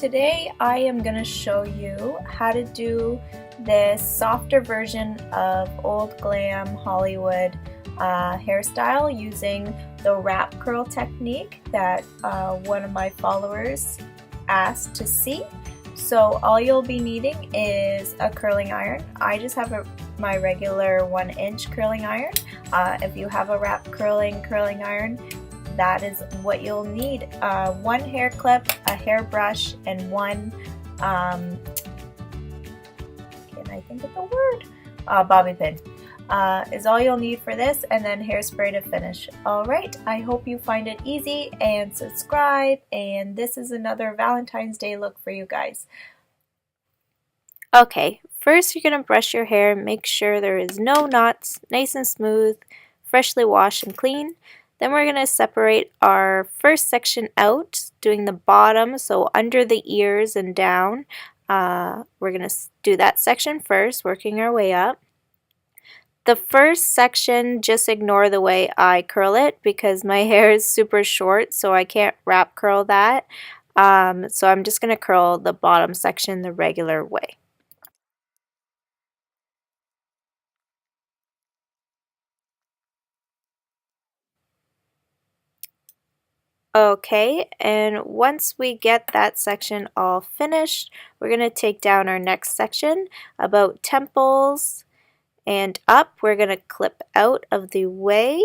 today I am going to show you how to do this softer version of old glam Hollywood hairstyle using the wrap curl technique that one of my followers asked to see. So all you'll be needing is a curling iron. I just have my regular 1-inch curling iron. If you have a wrap curling iron, that is what you'll need. One hair clip, a hairbrush, and one, can I think of the word? Bobby pin is all you'll need for this, and then hairspray to finish. Alright, I hope you find it easy and subscribe, and this is another Valentine's Day look for you guys. Okay, first you're going to brush your hair, make sure there is no knots, nice and smooth, freshly washed and clean. Then we're going to separate our first section out, doing the bottom, so under the ears and down. We're going to do that section first, working our way up. The first section, just ignore the way I curl it because my hair is super short, so I can't wrap curl that. So I'm just going to curl the bottom section the regular way. Okay, and once we get that section all finished, we're going to take down our next section about temples and up. We're going to clip out of the way.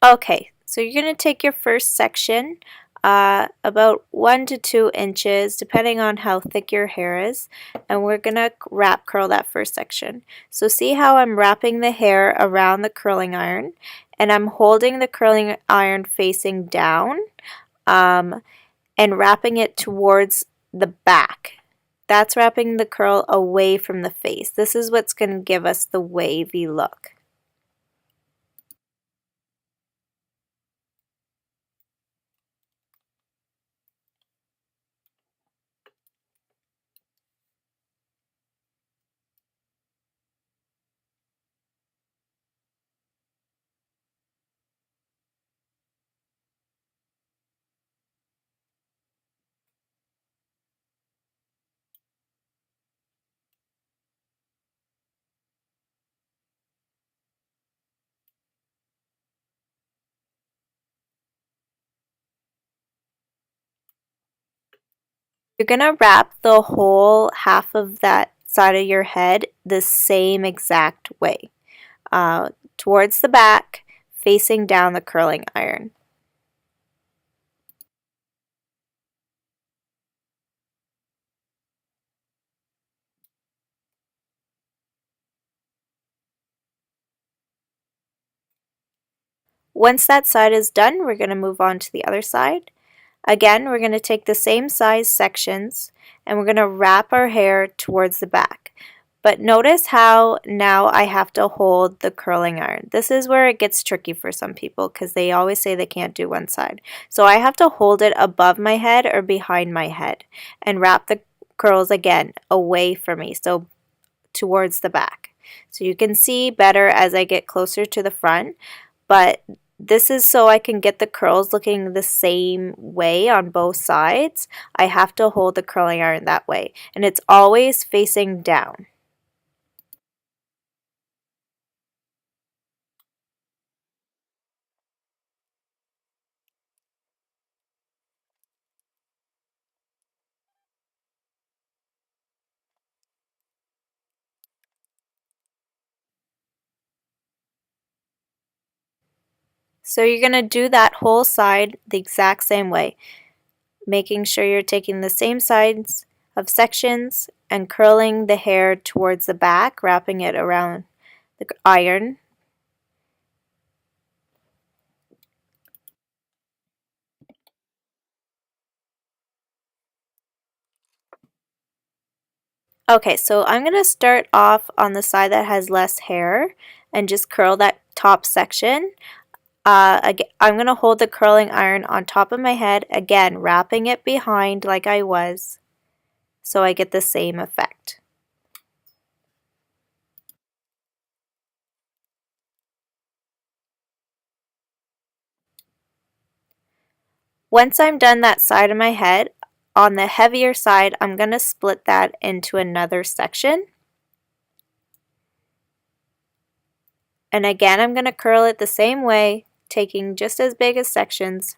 Okay, so you're going to take your first section, about 1 to 2 inches, depending on how thick your hair is, and we're going to wrap curl that first section. So see how I'm wrapping the hair around the curling iron, and I'm holding the curling iron facing down, and wrapping it towards the back. That's wrapping the curl away from the face. This is what's going to give us the wavy look. You're going to wrap the whole half of that side of your head the same exact way, towards the back, facing down the curling iron. Once that side is done, we're going to move on to the other side. Again, we're going to take the same size sections and we're going to wrap our hair towards the back. But notice how now I have to hold the curling iron. This is where it gets tricky for some people because they always say they can't do one side. So I have to hold it above my head or behind my head and wrap the curls again away from me, so towards the back. So you can see better as I get closer to the front, but this is so I can get the curls looking the same way on both sides. I have to hold the curling iron that way, and it's always facing down. So you're going to do that whole side the exact same way, making sure you're taking the same sides of sections and curling the hair towards the back, wrapping it around the iron. Okay, so I'm going to start off on the side that has less hair and just curl that top section. Again, I'm going to hold the curling iron on top of my head, again wrapping it behind like I was, so I get the same effect. Once I'm done that side of my head, on the heavier side, I'm going to split that into another section. And again, I'm going to curl it the same way, taking just as big as sections.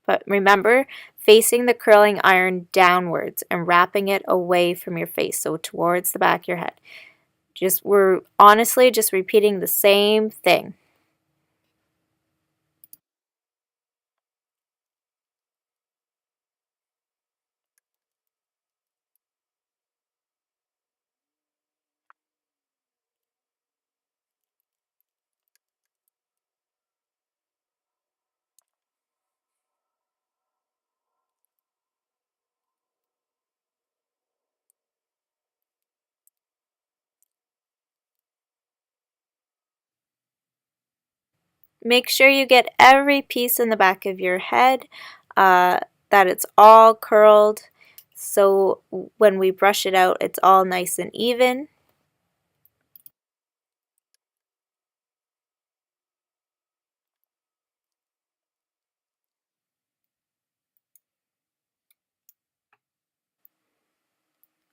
But remember, facing the curling iron downwards and wrapping it away from your face, so towards the back of your head. We're honestly just repeating the same thing. Make sure you get every piece in the back of your head, that it's all curled, so when we brush it out, it's all nice and even.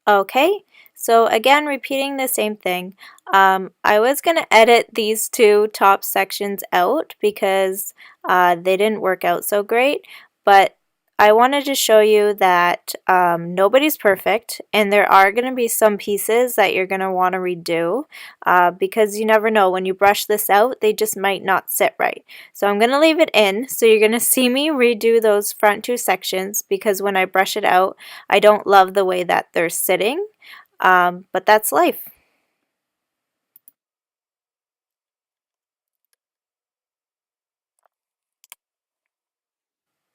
Okay, so again, repeating the same thing. I was going to edit these two top sections out because they didn't work out so great, but I wanted to show you that nobody's perfect, and there are going to be some pieces that you're going to want to redo because you never know. When you brush this out, they just might not sit right. So I'm going to leave it in, so you're going to see me redo those front two sections because when I brush it out, I don't love the way that they're sitting, but that's life.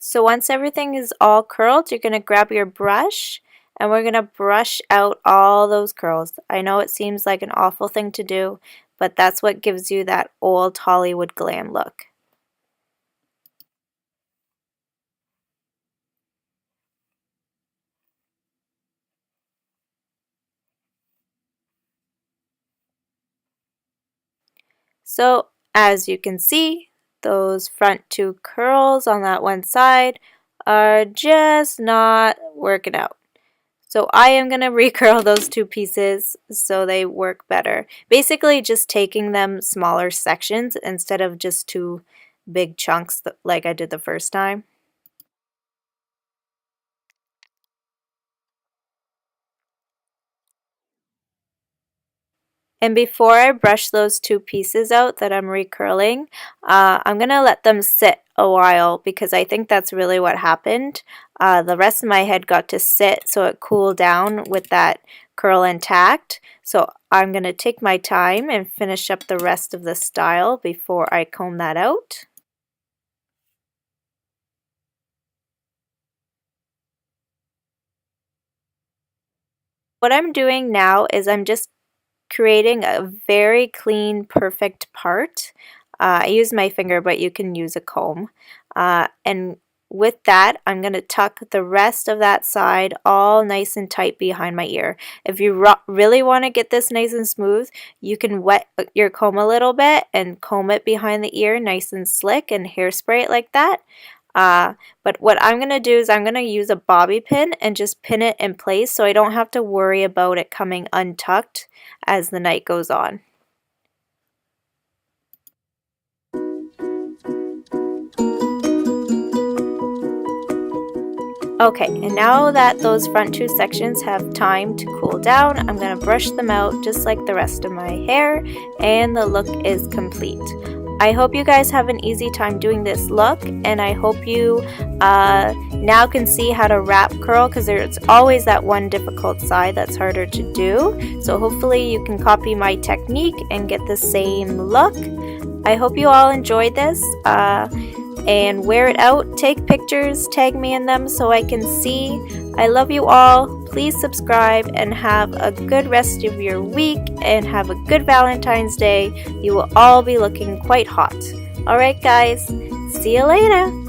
So once everything is all curled, you're going to grab your brush and we're going to brush out all those curls. I know it seems like an awful thing to do, but that's what gives you that old Hollywood glam look. So as you can see, those front two curls on that one side are just not working out. So I am going to recurl those two pieces so they work better. Basically just taking them smaller sections instead of just two big chunks like I did the first time. And before I brush those two pieces out that I'm recurling, I'm going to let them sit a while because I think that's really what happened. The rest of my head got to sit so it cooled down with that curl intact. So I'm going to take my time and finish up the rest of the style before I comb that out. What I'm doing now is I'm just creating a very clean, perfect part. I use my finger, but you can use a comb. And with that, I'm going to tuck the rest of that side all nice and tight behind my ear. If you really want to get this nice and smooth, you can wet your comb a little bit and comb it behind the ear nice and slick and hairspray it like that. But what I'm going to do is I'm going to use a bobby pin and just pin it in place so I don't have to worry about it coming untucked as the night goes on. Okay, and now that those front two sections have time to cool down, I'm going to brush them out just like the rest of my hair, and the look is complete. I hope you guys have an easy time doing this look, and I hope you now can see how to wrap curl because there's always that one difficult side that's harder to do. So hopefully you can copy my technique and get the same look. I hope you all enjoyed this. And wear it out, take pictures, tag me in them so I can see. I love you all. Please subscribe and have a good rest of your week and have a good Valentine's Day. You will all be looking quite hot. Alright guys, see you later.